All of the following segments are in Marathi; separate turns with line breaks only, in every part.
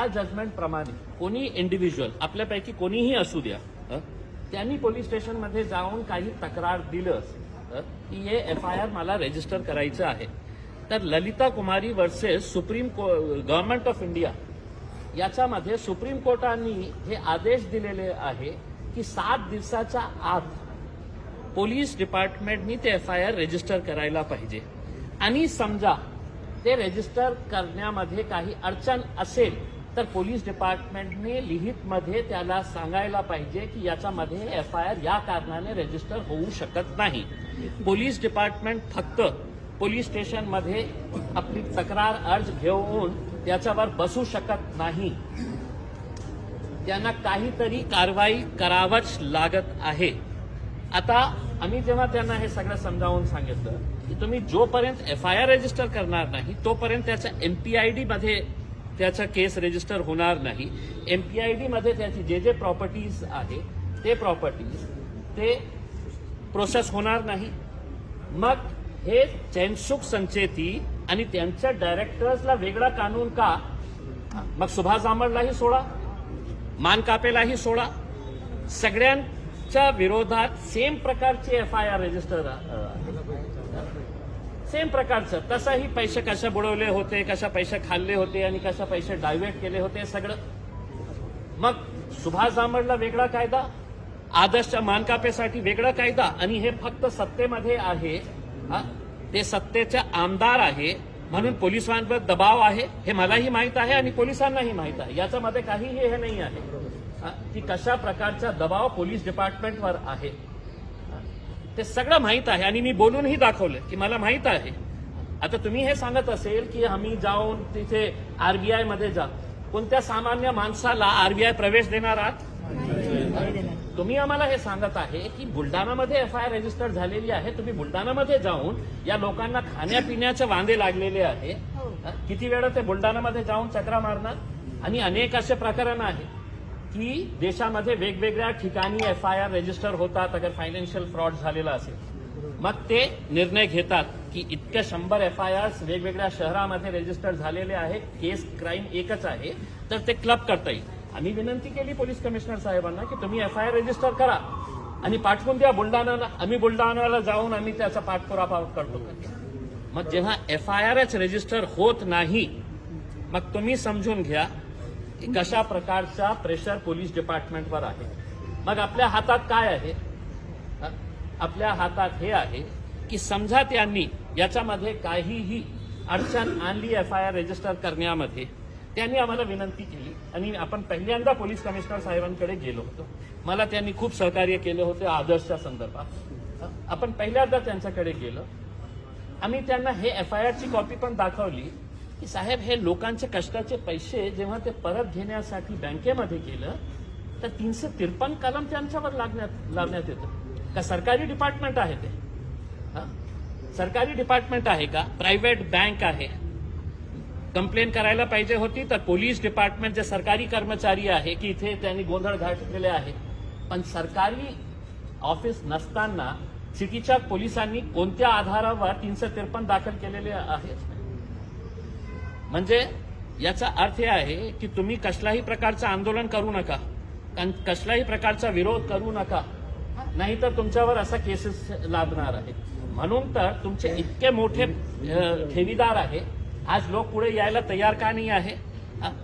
त्या जजमेंट प्रमाणे कोणी इंडिव्हिज्युअल आपल्यापैकी कोणीही असू द्या त्यांनी पोलीस स्टेशनमध्ये जाऊन काही तक्रार दिलं की हे FIR मला रजिस्टर करायचं आहे, तर Lalita Kumari versus supreme government of India याच्यामध्ये सुप्रीम कोर्टाने हे आदेश दिलेले आहे की 7 दिवसाच्या आत पोलीस डिपार्टमेंटनी ते FIR रजिस्टर करायला पाहिजे. आणि समजा ते रजिस्टर करण्यामध्ये काही अडचण असेल तर पोलीस डिपार्टमेंटने लिखितमध्ये त्याला सांगायला पाहिजे की याच्यामध्ये FIR या कारणाने रजिस्टर होऊ शकत नाही. पोलीस डिपार्टमेंट फक्त पोलीस स्टेशनमध्ये आपली तक्रार अर्ज घेऊन त्याच्यावर बसू शकत नाही. त्यांना काहीतरी कारवाई करावंच लागत आहे. आता आम्ही जेव्हा त्यांना हे सगळं समजावून सांगितलं की तुम्ही जोपर्यंत FIR रजिस्टर करणार नाही तोपर्यंत त्याच्या MPID मध्ये त्याचा केस रजिस्टर होणार नाही. MPID मध्ये त्याची जे प्रॉपर्टीज आहे ते प्रॉपर्टीज ते प्रोसेस होणार नाही. मग हे चैनसुख संचेती आणि त्यांच्या डायरेक्टर्सला वेगळा कानून का? मग सुभाष जांभळलाही सोडा, मानकापेलाही सोडा, सगळ्यांच्या विरोधात सेम प्रकारचे FIR रजिस्टर सेम प्रकारचं. तसाही पैसे कशा बुडवले होते, कशा पैसे खाल्ले होते आणि कशा पैसे डायव्हर्ट केले होते सगळं. मग सुभाष जांभळला वेगळा कायदा, आदर्शच्या मानकापेसाठी वेगळा कायदा, आणि हे फक्त सत्तेमध्ये आहे, ते सत्तेचे आमदार आहे म्हणून पोलिसांवर दबाव आहे हे मलाही माहित आहे आणि पोलिसांनाही माहित आहे. याच्यामध्ये काहीही हे नाही आहे की कशा प्रकारचा दबाव पोलीस डिपार्टमेंटवर आहे. ते सगळं माहित आहे आणि मी बोलूनही दाखवलं की मला माहित आहे. आता तुम्ही हे सांगत असेल की आम्ही जाऊन तिथे RBI मध्ये जा, कोणत्या सामान्य माणसाला RBI प्रवेश देणार आहात? तुम्ही आम्हाला हे सांगत आहे की बुलडाणामध्ये FIR रजिस्टर झालेली आहे, तुम्ही बुलडाणामध्ये जाऊन या लोकांना खाण्यापिण्याचे वांदे लागलेले आहे. किती वेळा ते बुलडाणामध्ये जाऊन चक्रा मारणार? आणि अनेक असे प्रकरण आहे की देशामध्ये वेगवेगळ्या ठिकाणी FIR रजिस्टर होतात अगर फायनान्शियल फ्रॉड झालेला असेल. मग ते निर्णय घेतात की इतक्या 100 FIRs वेगवेगळ्या शहरामध्ये रजिस्टर झालेले आहेत, केस क्राईम एकच आहे, तर ते क्लब करता येईल. आम्ही विनंती केली पोलीस कमिशनर साहेबांना की तुम्ही FIR रजिस्टर करा आणि पाठवून द्या बुलडाणाला. आम्ही बुलडाणाला जाऊन आम्ही त्याचा पाठपुरावा करतो. मग जेव्हा FIRच रजिस्टर होत नाही मग तुम्ही समजून घ्या की कशा प्रकारचा प्रेशर पोलीस डिपार्टमेंटवर आहे. मग आपल्या हातात काय आहे? आपल्या हातात हे आहे की समजा त्यांनी याच्यामध्ये काहीही अडचण आणली FIR रजिस्टर करण्यामध्ये, त्यांनी आम्हाला विनंती केली आणि आपण पहिल्यांदा पोलीस कमिशनर साहेबांकडे गेलो होतो. मला त्यांनी खूप सहकार्य केले होते आदर्शच्या संदर्भात. आपण पहिल्यांदा त्यांच्याकडे गेलो. आम्ही त्यांना हे FIRची कॉपी पण दाखवली की साहेब हे लोकांचे कष्टाचे पैसे जेव्हा ते परत घेण्यासाठी बँकेमध्ये गेलं तर 353 कलम त्यांच्यावर लावण्यात येतं. का सरकारी डिपार्टमेंट आहे ते? सरकारी डिपार्टमेंट आहे का? प्रायव्हेट बँक आहे. कंप्लेन करायला पाहिजे होती तर पोलीस डिपार्टमेंटचे सरकारी कर्मचारी आहे की इथे त्यांनी गोंधळ घातलेले आहे. पण सरकारी ऑफिस नसताना सिटीच्या पोलिसांनी कोणत्या आधारावर 353 दाखल केलेले आहेत? म्हणजे याचा अर्थ हे आहे की तुम्ही कसल्याही प्रकारचं आंदोलन करू नका, कसल्याही प्रकारचा विरोध करू नका, नाहीतर तुमच्यावर असा केसेस लागणार आहेत. म्हणून तर तुमचे इतके मोठे ठेवीदार आहे, आज लोक पुढे यायला तयार का नाही आहे?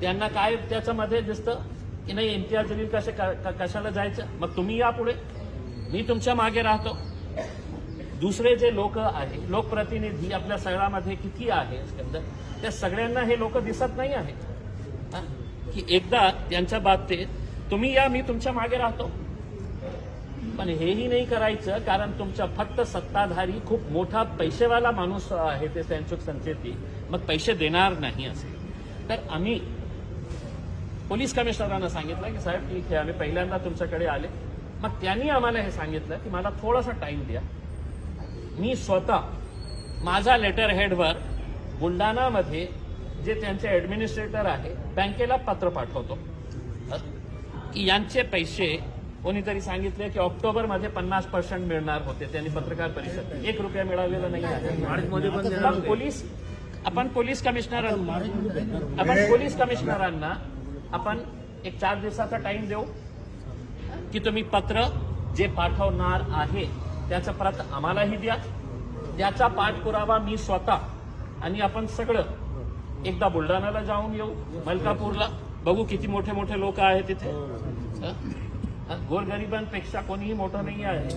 त्यांना काय त्याच्यामध्ये दिसतं की नाही इम्तियाज जलील कशाला जायचं? मग तुम्ही या पुढे, मी तुमच्या मागे राहतो. दुसरे जे लोक आहे, लोकप्रतिनिधी आपल्या सगळ्यामध्ये किती आहे त्या सगळ्यांना हे लोक दिसत नाही आहेत की एकदा त्यांच्या बाबतीत तुम्ही या, मी तुमच्या मागे राहतो. पण हेही नाही करायचं कारण तुमच्या फक्त सत्ताधारी खूप मोठा पैसेवाला माणूस आहे ते चैनसुख संचेती, मग पैसे देणार नाही असे. तर आम्ही पोलीस कमिशनरांना सांगितलं की साहेब ठीक आहे, आम्ही पहिल्यांदा तुमच्याकडे आले. मग त्यांनी आम्हाला हे सांगितलं की मला थोडासा टाइम द्या, मी स्वतः माझा लेटर हेडवर बुलडाणामध्ये जे त्यांचे ऍडमिनिस्ट्रेटर आहे बँकेला पत्र पाठवतो की यांचे पैसे कोणीतरी सांगितले की ऑक्टोबरमध्ये 50% मिळणार होते. त्यांनी पत्रकार परिषद 1 रुपया मिळालेला नाही आहे. आपण पोलीस कमिशनरांना आपण एक 4 दिवसाचा टाइम देऊ की तुम्ही पत्र जे पाठवणार आहे त्याचं प्रत आम्हालाही द्या, त्याचा पाठपुरावा मी स्वतः आणि आपण सगळं एकदा बुलढाण्याला जाऊन येऊ, मलकापूरला बघू किती मोठे मोठे लोक आहेत तिथे. गोरगरिबांपेक्षा कोणीही मोठं नाही आहे.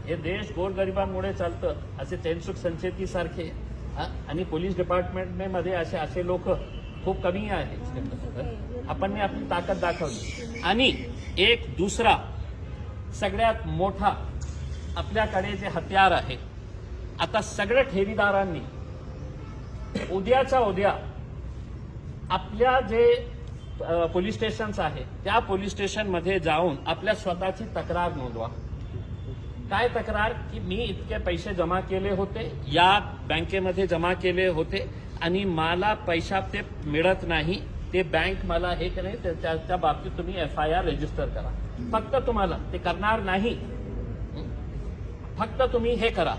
हे देश गोरगरिबांमुळे चालतं. असे तेनसुख संचेती सारखे आणि पोलीस डिपार्टमेंटमध्ये असे लोक खूप कमी आहेत. आपण आपली ताकद दाखवली. आणि एक दुसरा सगळ्यात मोठा आपल्याकडे जे हत्यार आहे, आता सगळ्या ठेवीदारांनी उद्याच्या उद्या आपल्या जे पोलीस स्टेशन्स आहे त्या पोलीस स्टेशनमध्ये जाऊन आपल्या स्वतःची तक्रार नोंदवा. काय तक्रार? की मी इतके पैसे जमा केले होते, या बँकेमध्ये जमा केले होते आणि मला पैसा ते मिळत नाही, ते बँक मला हे नाही, त्या बाबतीत तुम्ही FIR रजिस्टर करा. फक्त तुम्हाला ते करणार नाही, फक्त तुम्ही हे करा.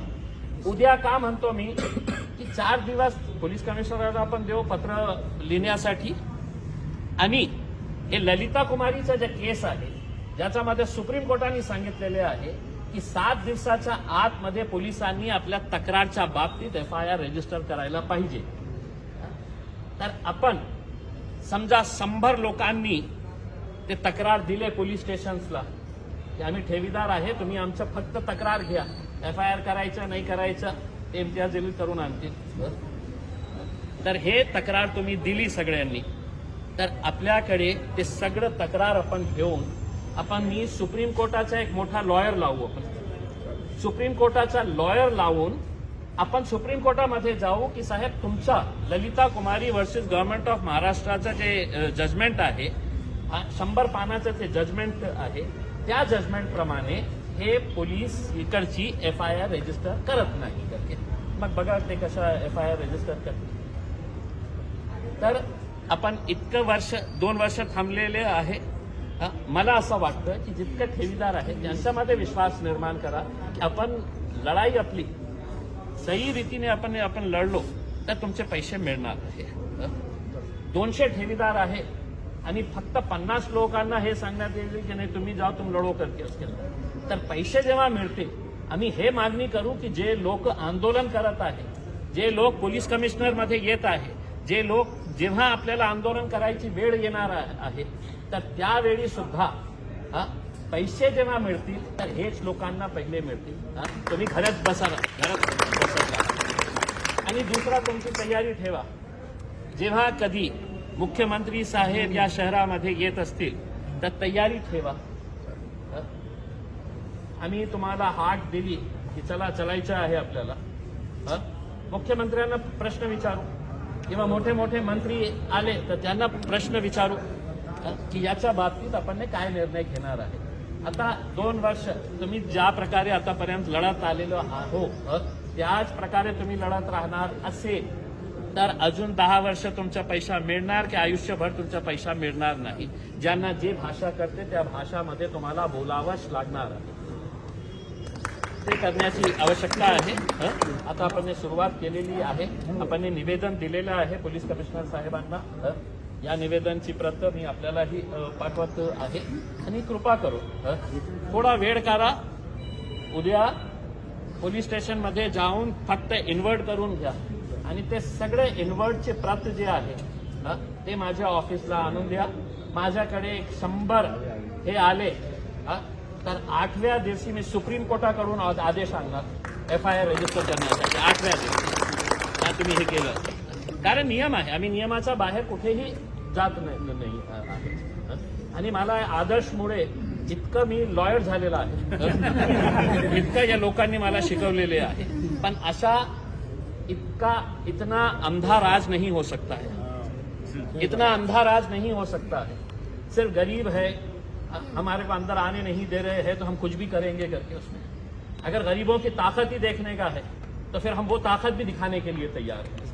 उद्या का म्हणतो मी की 4 दिवस पोलीस कमिशनरला आपण देऊ पत्र लिहिण्यासाठी. आणि हे ललिता कुमारीचं जे केस आहे ज्याच्यामध्ये सुप्रीम कोर्टाने सांगितलेले आहे की 7 दिवसाच्या आतमध्ये पोलिसांनी आपल्या तक्रारच्या बाबतीत FIR रजिस्टर करायला पाहिजे. तर आपण समजा 100 लोकांनी ते तक्रार दिले पोलीस स्टेशन्सला की आम्ही ठेवीदार आहे, तुम्ही आमचं फक्त तक्रार घ्या, FIR करायचं नाही करायचं ते इम्तियाज जलील करून आणतील. तर हे तक्रार तुम्ही दिली सगळ्यांनी, तर आपल्याकडे ते सगळं तक्रार आपण घेऊन मी सुप्रीम कोर्टाचा एक मोठा लॉयर लावू. आपण सुप्रीम कोर्टाचा लॉयर लावून आपण सुप्रीम कोर्टामध्ये जाऊ की साहेब तुमचा Lalita Kumari versus government of महाराष्ट्राचं जे जजमेंट आहे, 100 पानाचं ते जजमेंट आहे, त्या जजमेंट प्रमाणे हे पोलीस इकडची FIR रजिस्टर करत नाही करते. मग बघा ते कशा FIR रजिस्टर करते. तर आपण इतकं 2 वर्ष थांबलेले आहे. मला असं वाटतं की जितके ठेवीदार आहेत त्यांच्यामध्ये विश्वास निर्माण करा की आपण लढाई आपली सही रीतीने आपण लढलो तर तुमचे पैसे मिळणार आहे. 200 ठेवीदार आहे आणि फक्त 50 लोकांना हे सांगण्यात येईल की नाही तुम्ही जाओ तुम लढो करके उसके. तर पैसे जेव्हा मिळतील आम्ही हे मागणी करू की जे लोक आंदोलन करत आहे, जे लोक पोलीस कमिशनरमध्ये येत आहे, जे लोक जेव्हा आपल्याला आंदोलन करायची वेळ येणार आहे तर त्यावेळी सुद्धा पैसे जेव्हा मिळतील तर हेच लोकांना पहिले मिळतील. तुम्ही घरात बसा. आणि दुसरा तुमची तयारी ठेवा. जेव्हा कधी मुख्यमंत्री साहेब या शहरामध्ये येत असतील तर तयारी ठेवा. आम्ही तुम्हाला हाक दिली की चला चलायचं आहे आपल्याला. मुख्यमंत्र्यांना प्रश्न विचारू किंवा मोठे मोठे मंत्री आले तर त्यांना प्रश्न विचारू की याच्या बाबतीत आपण काय निर्णय घेणार आहे. आता 2 वर्ष तुम्ही ज्या प्रकारे आतापर्यंत लढत आलेलो आहोत त्याच प्रकारे तुम्ही लढत राहणार असेल तर अजून 10 वर्ष तुमचा पैसा मिळणार की आयुष्यभर तुमचा पैसा मिळणार नाही. ज्यांना जे भाषा करते त्या भाषामध्ये तुम्हाला बोलावंच लागणार आहे. ते करण्याची आवश्यकता आहे. आता आपण सुरुवात केलेली आहे. आपण निवेदन दिलेलं आहे पोलीस कमिशनर साहेबांना. या निवेदनची प्रत मी आपल्यालाही पाठवत आहे. आणि कृपा करू थोडा वेळ करा. उद्या पोलीस स्टेशनमध्ये जाऊन फक्त इन्व्हर्ट करून घ्या आणि ते सगळे इन्व्हर्टचे प्रत जे आहे ते माझ्या ऑफिसला आणून द्या. माझ्याकडे 100 हे आले तर 8व्या दिवशी मी सुप्रीम कोर्टाकडून आदेश आणणार FIR रजिस्टर करण्यासाठी. 8व्या दिवशी तुम्ही हे केलं कारण नियम आहे. आम्ही नियमाच्या बाहेर कुठेही जात नाही आहे. आणि मला आदर्शमुळे इतकं मी लॉयर झालेला आहे, इतकं या लोकांनी मला शिकवलेले आहे. पण अशा इतना अंधा राज नहीं हो सकता है. इतना अंधा राज नहीं हो सकता है. सिर्फ गरीब है हमारे को अंदर आने नहीं दे रहे हैं तो हम कुछ भी करेंगे करके उसमें. अगर गरीबों की ताकत ही देखने का है तो फिर हम वो ताकत भी दिखाने के लिए तैयार हैं.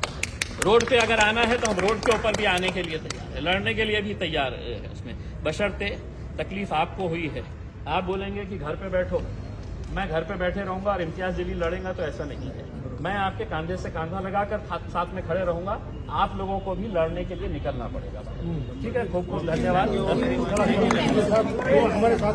रोड पे अगर आना है तो हम रोड के ऊपर भी आने के लिए तैयार है, लड़ने के लिए भी तैयार है उसमें. बशर्ते तकलीफ आपको हुई है. आप बोलेंगे कि घर पे बैठो, मैं घर पे बैठे रहूंगा और इम्तियाज जलील लड़ेगा, तो ऐसा नहीं है. मैं आपके कंधे से कंधा लगाकर साथ में खड़े रहूंगा। आप लोगों को भी लड़ने के लिए निकलना पड़ेगा। ठीक है, खूब खूब धन्यवाद।
हमारे साथ